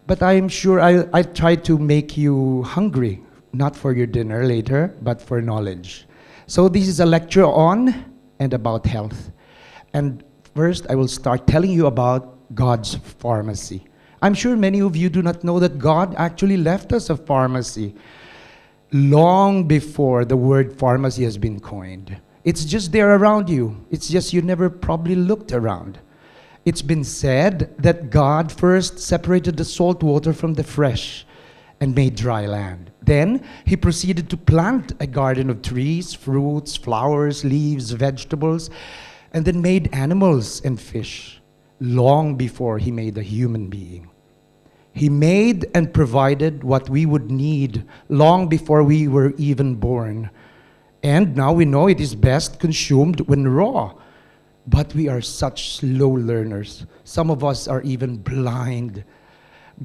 But I'm sure I try to make you hungry, not for your dinner later, but for knowledge. So this is a lecture on and about health. And first, I will start telling you about God's pharmacy. I'm sure many of you do not know that God actually left us a pharmacy long before the word pharmacy has been coined. It's just there around you. It's just you never probably looked around. It's been said that God first separated the salt water from the fresh and made dry land. Then he proceeded to plant a garden of trees, fruits, flowers, leaves, vegetables, and then made animals and fish long before he made a human being. He made and provided what we would need long before we were even born. And now we know it is best consumed when raw. But we are such slow learners. Some of us are even blind.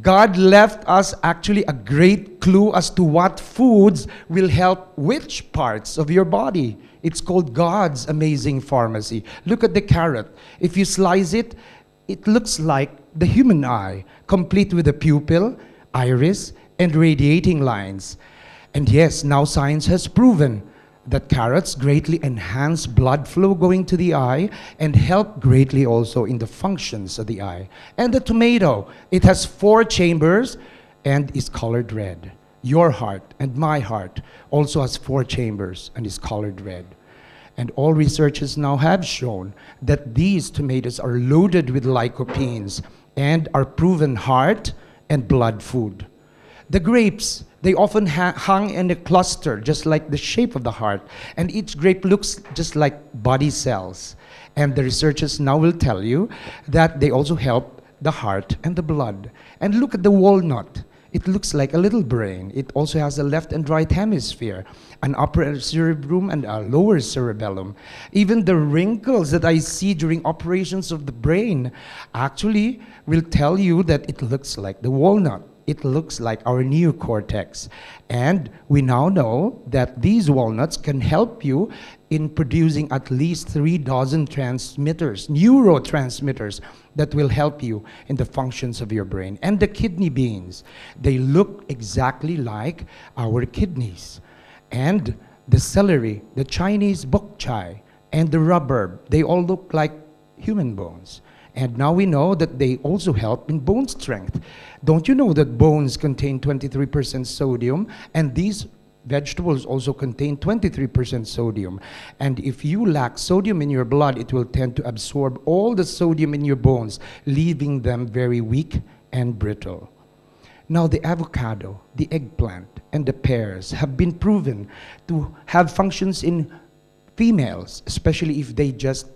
God left us actually a great clue as to what foods will help which parts of your body. It's called God's amazing pharmacy. Look at the carrot. If you slice it, it looks like the human eye, complete with a pupil, iris, and radiating lines. And yes, now science has proven that carrots greatly enhance blood flow going to the eye and help greatly also in the functions of the eye. And the tomato, it has 4 chambers and is colored red. Your heart and my heart also has 4 chambers and is colored red. And all researchers now have shown that these tomatoes are loaded with lycopenes and are proven heart and blood food. The grapes, they often hang in a cluster, just like the shape of the heart. And each grape looks just like body cells. And the researchers now will tell you that they also help the heart and the blood. And look at the walnut. It looks like a little brain. It also has a left and right hemisphere, an upper cerebrum and a lower cerebellum. Even the wrinkles that I see during operations of the brain actually will tell you that it looks like the walnut. It looks like our neocortex. And we now know that these walnuts can help you in producing at least 3 dozen transmitters, neurotransmitters, that will help you in the functions of your brain. And the kidney beans, they look exactly like our kidneys. And the celery, the Chinese bok choy, and the rhubarb, they all look like human bones. And now we know that they also help in bone strength. Don't you know that bones contain 23% sodium? And these vegetables also contain 23% sodium. And if you lack sodium in your blood, it will tend to absorb all the sodium in your bones, leaving them very weak and brittle. Now the avocado, the eggplant, and the pears have been proven to have functions in females, especially if they just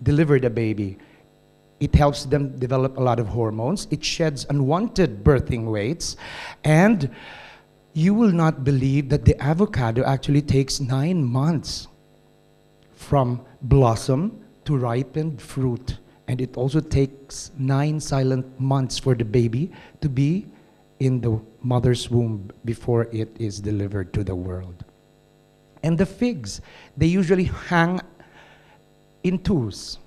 delivered a baby. It helps them develop a lot of hormones. It sheds unwanted birthing weights. And you will not believe that the avocado actually takes 9 months from blossom to ripened fruit. And it also takes 9 silent months for the baby to be in the mother's womb before it is delivered to the world. And the figs, they usually hang in twos,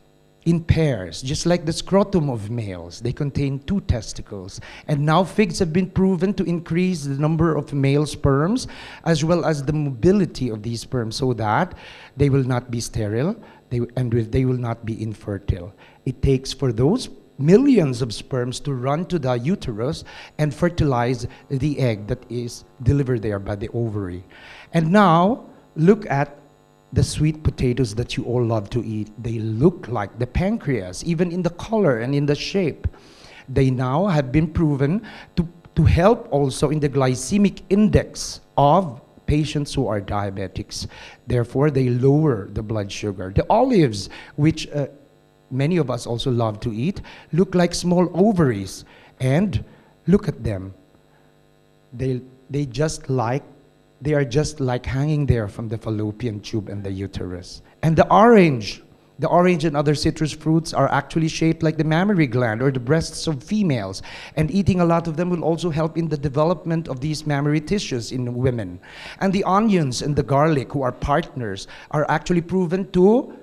in pairs, just like the scrotum of males. They contain 2 testicles. And now figs have been proven to increase the number of male sperms as well as the mobility of these sperms so that they will not be sterile and they will not be infertile. It takes for those millions of sperms to run to the uterus and fertilize the egg that is delivered there by the ovary. And now, look at the sweet potatoes that you all love to eat. They look like the pancreas, even in the color and in the shape. They now have been proven to help also in the glycemic index of patients who are diabetics. Therefore, they lower the blood sugar. The olives, which many of us also love to eat, look like small ovaries. And look at them. They are just like hanging there from the fallopian tube and the uterus. And the orange and other citrus fruits are actually shaped like the mammary gland or the breasts of females. And eating a lot of them will also help in the development of these mammary tissues in women. And the onions and the garlic, who are partners, are actually proven to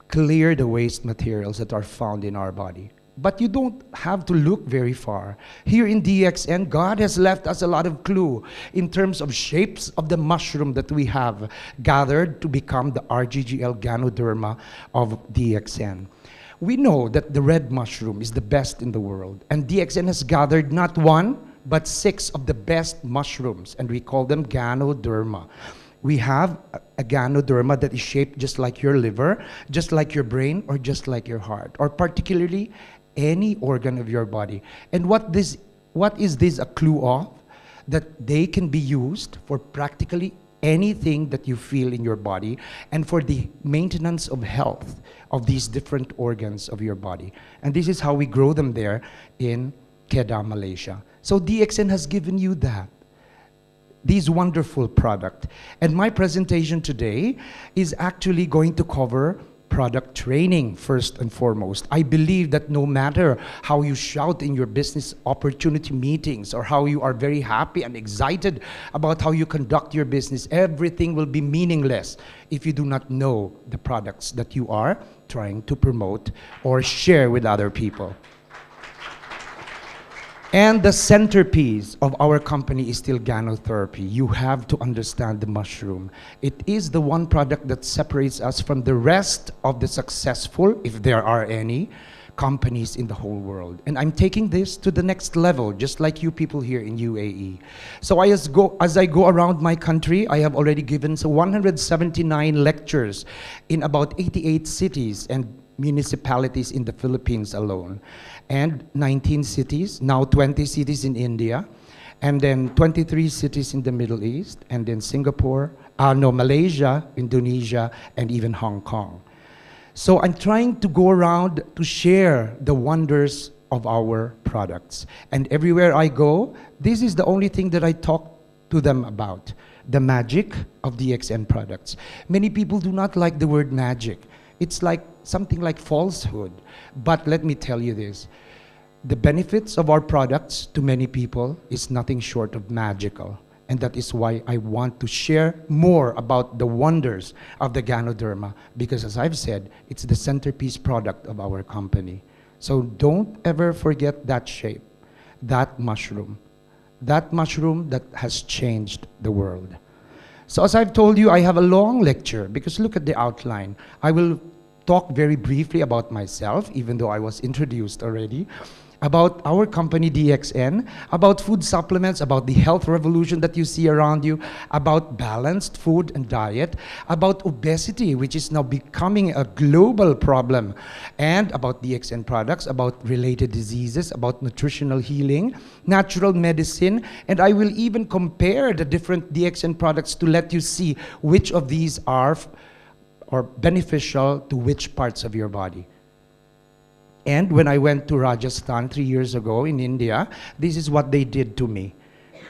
clear the waste materials that are found in our body. But you don't have to look very far. Here in DXN, God has left us a lot of clue in terms of shapes of the mushroom that we have gathered to become the RGGL Ganoderma of DXN. We know that the red mushroom is the best in the world, and DXN has gathered not one, but 6 of the best mushrooms, and we call them Ganoderma. We have a Ganoderma that is shaped just like your liver, just like your brain, or just like your heart, or particularly any organ of your body. And what is this a clue of? That they can be used for practically anything that you feel in your body and for the maintenance of health of these different organs of your body. And this is how we grow them there in Kedah, Malaysia. So DXN has given you that, these wonderful product. And my presentation today is actually going to cover product training first and foremost. I believe that no matter how you shout in your business opportunity meetings or how you are very happy and excited about how you conduct your business, everything will be meaningless if you do not know the products that you are trying to promote or share with other people. And the centerpiece of our company is still Ganotherapy. You have to understand the mushroom. It is the one product that separates us from the rest of the successful, if there are any, companies in the whole world. And I'm taking this to the next level, just like you people here in UAE. So as I go around my country, I have already given 179 lectures in about 88 cities and municipalities in the Philippines alone, and 19 cities, now 20 cities in India, and then 23 cities in the Middle East, and then Malaysia, Indonesia, and even Hong Kong. So I'm trying to go around to share the wonders of our products. And everywhere I go, this is the only thing that I talk to them about, the magic of DXN products. Many people do not like the word magic. It's like something like falsehood. But let me tell you this. The benefits of our products to many people is nothing short of magical. And that is why I want to share more about the wonders of the Ganoderma. Because as I've said, it's the centerpiece product of our company. So don't ever forget that shape, that mushroom that has changed the world. So as I've told you, I have a long lecture because look at the outline. I will talk very briefly about myself, even though I was introduced already, about our company DXN, about food supplements, about the health revolution that you see around you, about balanced food and diet, about obesity, which is now becoming a global problem, and about DXN products, about related diseases, about nutritional healing, natural medicine, and I will even compare the different DXN products to let you see which of these are beneficial to which parts of your body. And when I went to Rajasthan 3 years ago in India, this is what they did to me.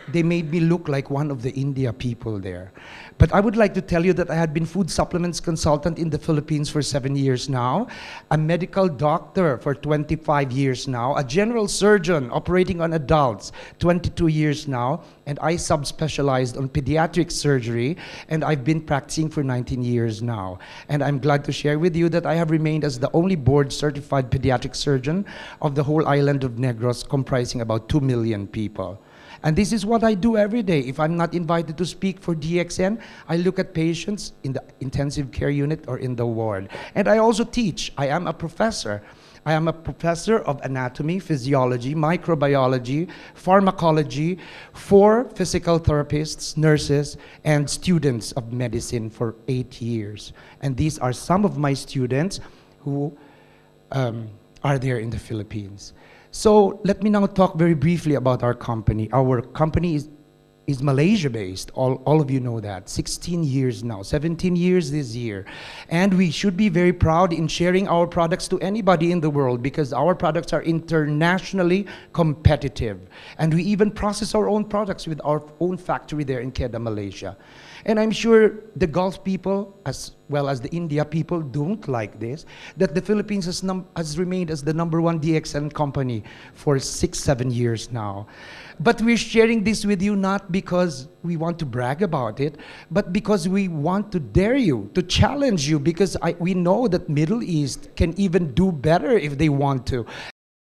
They made me look like one of the India people there. But I would like to tell you that I had been food supplements consultant in the Philippines for 7 years now, a medical doctor for 25 years now, a general surgeon operating on adults 22 years now, and I subspecialized on pediatric surgery, and I've been practicing for 19 years now. And I'm glad to share with you that I have remained as the only board-certified pediatric surgeon of the whole island of Negros, comprising about 2 million people. And this is what I do every day. If I'm not invited to speak for DXN, I look at patients in the intensive care unit or in the ward. And I also teach. I am a professor. I am a professor of anatomy, physiology, microbiology, pharmacology for physical therapists, nurses, and students of medicine for 8 years. And these are some of my students who are there in the Philippines. So let me now talk very briefly about our company. Our company is Malaysia-based. All of you know that. 16 years now, 17 years this year. And we should be very proud in sharing our products to anybody in the world because our products are internationally competitive. And we even process our own products with our own factory there in Kedah, Malaysia. And I'm sure the Gulf people, as well as the India people, don't like this, that the Philippines has remained as the #1 DXN company for 6-7 years now. But we're sharing this with you not because we want to brag about it, but because we want to dare you, to challenge you, because we know that Middle East can even do better if they want to.